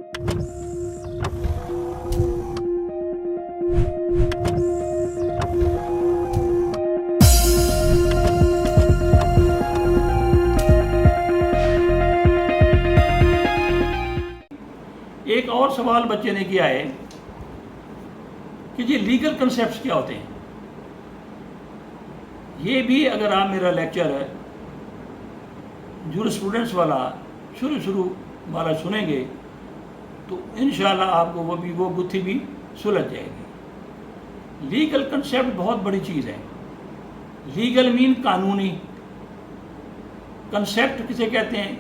ایک اور سوال بچے نے کیا ہے کہ جی لیگل کنسیپٹس کیا ہوتے ہیں. یہ بھی اگر آپ میرا لیکچر جورسپروڈنس والا شروع والا سنیں گے تو انشاءاللہ آپ کو وہ گتھی بھی سلجھ جائے گی. لیگل کنسیپٹ بہت بڑی چیز ہے. لیگل مین قانونی. کنسیپٹ کسے کہتے ہیں؟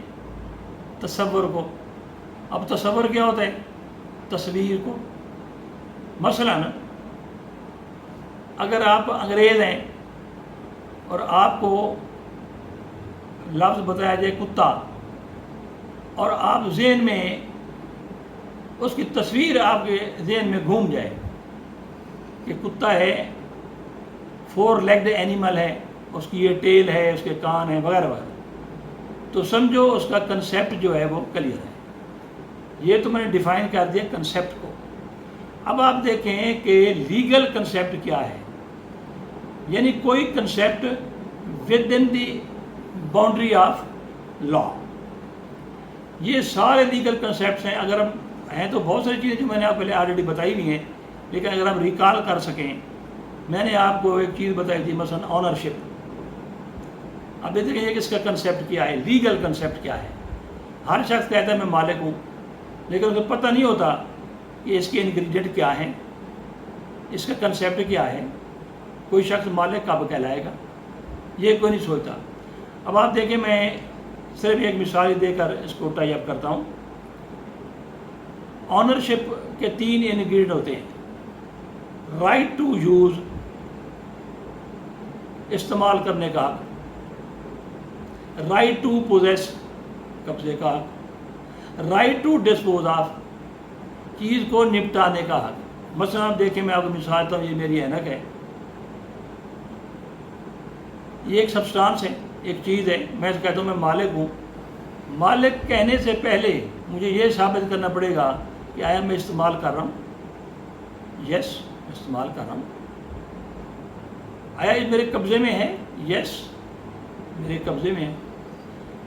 تصور کو. اب تصور کیا ہوتا ہے؟ تصویر کو. مثلا اگر آپ انگریز ہیں اور آپ کو لفظ بتایا جائے کتا اور آپ ذہن میں اس کی تصویر آپ کے ذہن میں گھوم جائے کہ کتا ہے، 4 لیگڈ اینیمل ہے، اس کی یہ ٹیل ہے، اس کے کان ہیں وغیرہ وغیرہ، تو سمجھو اس کا کنسیپٹ جو ہے وہ کلیئر ہے. یہ تو میں نے ڈیفائن کر دیا کنسیپٹ کو. اب آپ دیکھیں کہ لیگل کنسیپٹ کیا ہے. یعنی کوئی concept with in the boundary of law. یہ سارے لیگل کنسیپٹس ہیں. اگر ہم ہیں تو بہت ساری چیزیں جو میں نے آپ پہلے آلریڈی بتائی ہوئی ہیں، لیکن اگر ہم ریکال کر سکیں، میں نے آپ کو ایک چیز بتائی تھی مثلا آنرشپ. اب دیکھیں کہ اس کا کنسیپٹ کیا ہے، لیگل کنسیپٹ کیا ہے. ہر شخص کہتا ہے میں مالک ہوں، لیکن اسے پتہ نہیں ہوتا کہ اس کے انگریڈینٹ کیا ہیں، اس کا کنسیپٹ کیا ہے. کوئی شخص مالک کب کہلائے گا، یہ کوئی نہیں سوچتا. اب آپ دیکھیں، میں صرف ایک مثال دے کر اس کو ٹائی اپ کرتا ہوں. آنرشپ کے 3 انگریڈینٹ ہوتے ہیں. رائٹ ٹو یوز، استعمال کرنے کا حق. رائٹ ٹو پوزیس، قبضے کا حق. رائٹ ٹو ڈسپوز آف، چیز کو نپٹانے کا حق. مثلا آپ دیکھیں، میں آپ کو مثال دیتا ہوں. یہ میری اینک ہے، یہ ایک سبسٹانس ہے، ایک چیز ہے. میں کہتا ہوں میں مالک ہوں. مالک کہنے سے پہلے مجھے یہ ثابت کرنا پڑے گا کہ آیا میں استعمال کر رہا ہوں. یس، استعمال کر رہا ہوں. آیا یہ میرے قبضے میں ہے؟ یس، میرے قبضے میں ہے.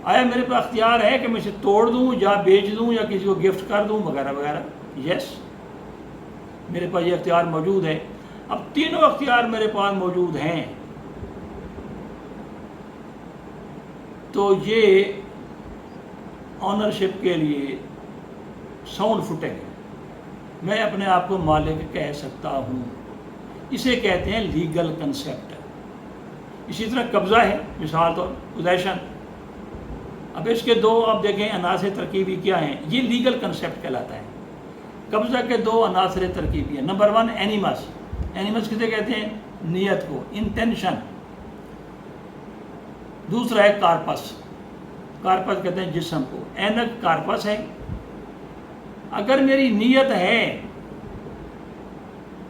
آیا میرے پاس اختیار ہے کہ میں اسے توڑ دوں یا بیچ دوں یا کسی کو گفٹ کر دوں وغیرہ وغیرہ؟ یس، میرے پاس یہ اختیار موجود ہے. اب تینوں اختیار میرے پاس موجود ہیں، تو یہ آنرشپ کے لیے ساؤنڈ فٹنگ ہے. میں اپنے آپ کو مالک کہہ سکتا ہوں. اسے کہتے ہیں لیگل کنسیپٹ. اسی طرح قبضہ ہے، مثال طور پوزیشن. اب اس کے 2 آپ دیکھیں عناصر ترکیبی کیا ہیں. یہ لیگل کنسیپٹ کہلاتا ہے. قبضہ کے 2 عناصر ترکیبی ہیں. Number 1 animus. اینیمس کسے کہتے ہیں؟ نیت کو، انٹینشن. دوسرا ہے کارپس. کارپس کہتے ہیں جسم کو. اینک کارپس ہے. اگر میری نیت ہے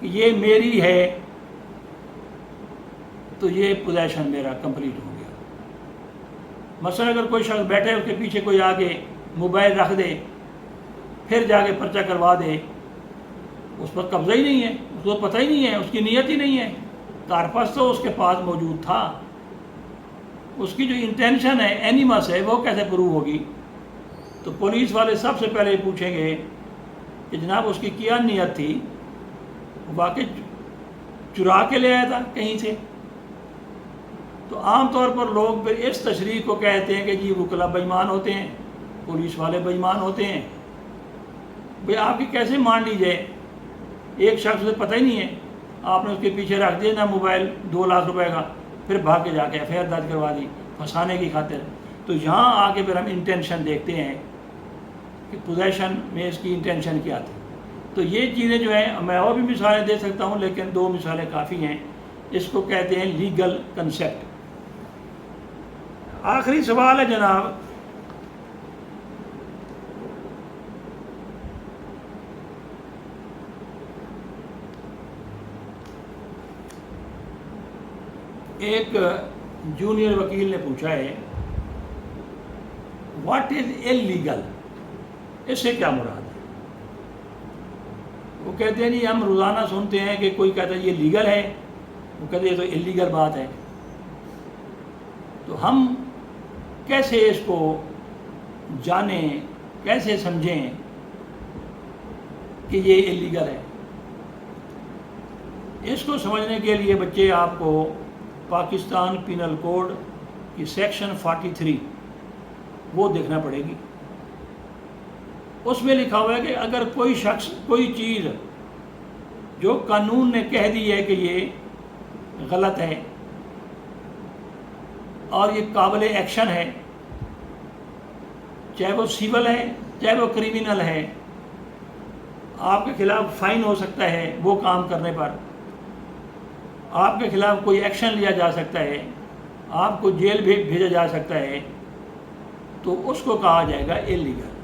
کہ یہ میری ہے تو یہ پوزیشن میرا کمپلیٹ ہو گیا. مثلا اگر کوئی شخص بیٹھے، اس کے پیچھے کوئی آگے موبائل رکھ دے، پھر جا کے پرچہ کروا دے، اس پر قبضہ ہی نہیں ہے، اس کو پتہ ہی نہیں ہے، اس کی نیت ہی نہیں ہے. کارپس تو اس کے پاس موجود تھا. اس کی جو انٹینشن ہے، اینیمس ہے، وہ کیسے پروو ہوگی؟ تو پولیس والے سب سے پہلے پوچھیں گے کہ جناب اس کی کیا نیت تھی؟ واقعی چرا کے لے آیا تھا کہیں سے؟ تو عام طور پر لوگ پھر اس تشریح کو کہتے ہیں کہ جی وکلا بے ایمان ہوتے ہیں، پولیس والے بے ایمان ہوتے ہیں. بھئی آپ کی کیسے مان لی جائے؟ ایک شخص سے پتہ ہی نہیں ہے، آپ نے اس کے پیچھے رکھ دیا نا موبائل 2 لاکھ روپے کا، پھر بھاگ کے جا کے ایف آئی آر درج کروا دی پھنسانے کی خاطر. تو یہاں آ کے پھر ہم انٹینشن دیکھتے ہیں کہ پوزیشن میں اس کی انٹینشن کیا تھی. تو یہ چیزیں جو ہیں، میں اور بھی مثالیں دے سکتا ہوں لیکن 2 مثالیں کافی ہیں. اس کو کہتے ہیں لیگل کنسیپٹ. آخری سوال ہے جناب، ایک جونیئر وکیل نے پوچھا ہے واٹ از الیگل، اس سے کیا مراد ہے؟ وہ کہتے ہیں جی ہم روزانہ سنتے ہیں کہ کوئی کہتا ہے یہ لیگل ہے، وہ کہتے ہیں یہ تو انلیگل بات ہے. تو ہم کیسے اس کو جانیں، کیسے سمجھیں کہ یہ انلیگل ہے؟ اس کو سمجھنے کے لیے بچے آپ کو پاکستان پینل کوڈ کی سیکشن 43 وہ دیکھنا پڑے گی. اس میں لکھا ہوا ہے کہ اگر کوئی شخص کوئی چیز جو قانون نے کہہ دی ہے کہ یہ غلط ہے اور یہ قابل ایکشن ہے، چاہے وہ سول ہے چاہے وہ کریمنل ہے، آپ کے خلاف فائن ہو سکتا ہے، وہ کام کرنے پر آپ کے خلاف کوئی ایکشن لیا جا سکتا ہے، آپ کو جیل بھیجا جا سکتا ہے، تو اس کو کہا جائے گا انلیگل.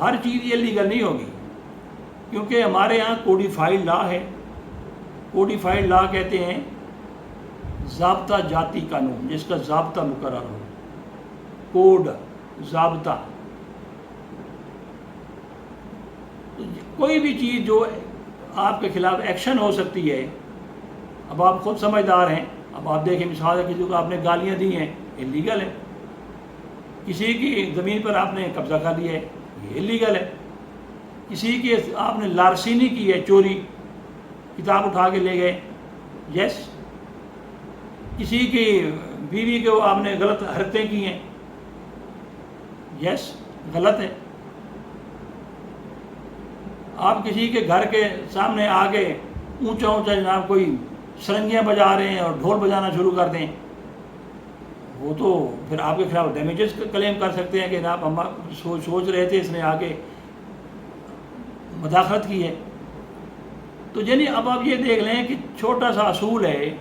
ہر چیز انلیگل نہیں ہوگی، کیونکہ ہمارے ہاں کوڈیفائڈ لا ہے. کوڈیفائڈ لا کہتے ہیں ضابطہ جاتی قانون، جس کا ضابطہ مقرر ہو. کوڈ، ضابطہ. کوئی بھی چیز جو آپ کے خلاف ایکشن ہو سکتی ہے. اب آپ خود سمجھدار ہیں، اب آپ دیکھیں مثال ہے کسی کو آپ نے گالیاں دی ہیں، انلیگل ہے. کسی کی زمین پر آپ نے قبضہ کر لیا ہے، یہ انلیگل ہے. کسی کی آپ نے لارسینی کی ہے، چوری، کتاب اٹھا کے لے گئے، یس. کسی کی بیوی کو آپ نے غلط حرکتیں کی ہیں، یس، غلط ہے. آپ کسی کے گھر کے سامنے آگے اونچا اونچا جناب کوئی سرنگیاں بجا رہے ہیں اور ڈھول بجانا شروع کر دیں، وہ تو پھر آپ کے خلاف ڈیمیجز کلیم کر سکتے ہیں کہ جناب ہم سوچ رہے تھے، اس نے آ کے مداخلت کی ہے. تو یعنی اب آپ یہ دیکھ لیں کہ چھوٹا سا اصول ہے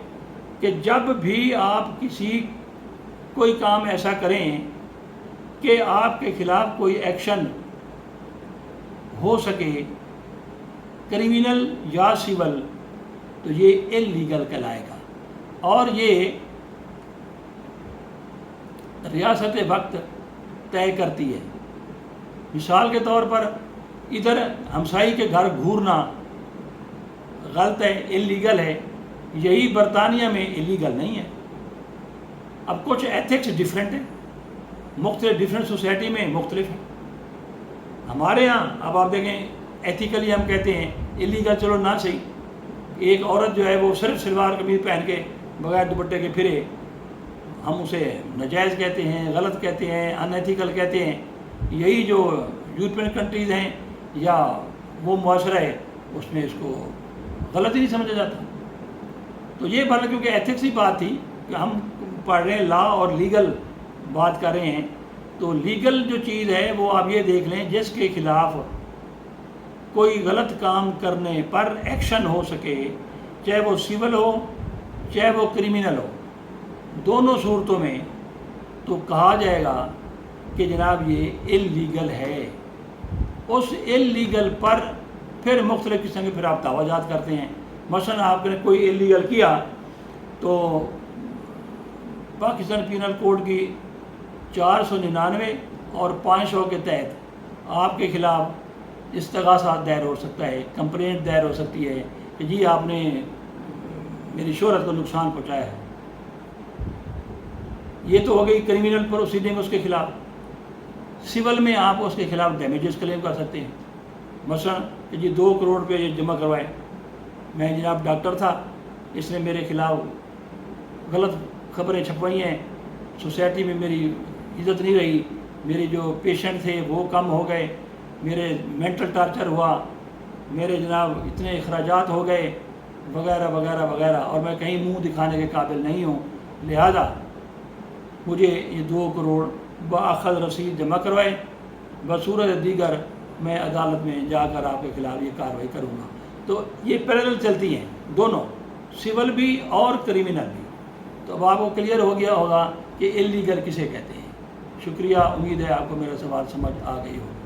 کہ جب بھی آپ کوئی کام ایسا کریں کہ آپ کے خلاف کوئی ایکشن ہو سکے، کریمنل یا سول، تو یہ انلیگل کہلائے گا. اور یہ ریاست وقت طے کرتی ہے. مثال کے طور پر ادھر ہمسائی کے گھر گھورنا غلط ہے، انلیگل ہے، یہی برطانیہ میں انلیگل نہیں ہے. اب کچھ ایتھکس ڈیفرنٹ ہیں، مختلف ڈیفرنٹ سوسائٹی میں مختلف ہیں. ہمارے ہاں اب آپ دیکھیں ایتھیکلی ہم کہتے ہیں انلیگل، چلو نہ صحیح، ایک عورت جو ہے وہ صرف شلوار قمیض پہن کے بغیر دوپٹے کے پھرے، ہم اسے ناجائز کہتے ہیں، غلط کہتے ہیں، ان ایتھیکل کہتے ہیں. یہی جو یورپین کنٹریز ہیں یا وہ معاشرہ ہے، اس میں اس کو غلط ہی نہیں سمجھا جاتا. تو یہ بھلا کیونکہ ایتھکس ہی بات تھی کہ ہم پڑھ رہے ہیں لا اور لیگل بات کر رہے ہیں. تو لیگل جو چیز ہے وہ آپ یہ دیکھ لیں جس کے خلاف کوئی غلط کام کرنے پر ایکشن ہو سکے، چاہے وہ سول ہو چاہے وہ کریمنل ہو، دونوں صورتوں میں تو کہا جائے گا کہ جناب یہ انلیگل ہے. اس انلیگل پر پھر مختلف قسم کے پھر آپ توجہات کرتے ہیں. مثلا آپ نے کوئی انلیگل کیا تو پاکستان پینل کوڈ کی 499 اور 500 کے تحت آپ کے خلاف استغاثہ دائر ہو سکتا ہے، کمپلینٹ دائر ہو سکتی ہے کہ جی آپ نے میری شہرت کو نقصان پہنچایا ہے. یہ تو ہو گئی کریمنل پروسیڈنگ اس کے خلاف. سول میں آپ اس کے خلاف ڈیمیجز کلیم کر سکتے ہیں. مثلا کہ جی 2 کروڑ روپے یہ جمع کروائے، میں جناب ڈاکٹر تھا، اس نے میرے خلاف غلط خبریں چھپوائی ہیں، سوسائٹی میں میری عزت نہیں رہی، میرے جو پیشنٹ تھے وہ کم ہو گئے، میرے مینٹل ٹارچر ہوا، میرے جناب اتنے اخراجات ہو گئے وغیرہ وغیرہ وغیرہ، اور میں کہیں منہ دکھانے کے قابل نہیں ہوں، لہذا مجھے یہ 2 کروڑ باخذ رسید جمع کروائے، بصورت دیگر میں عدالت میں جا کر آپ کے خلاف یہ کارروائی کروں گا. تو یہ پیرالل چلتی ہیں دونوں، سول بھی اور کریمنل بھی. تو اب آپ کو کلیئر ہو گیا ہوگا کہ انلیگل کسے کہتے ہیں. شکریہ، امید ہے آپ کو میرا سوال سمجھ آ گئی ہوگی.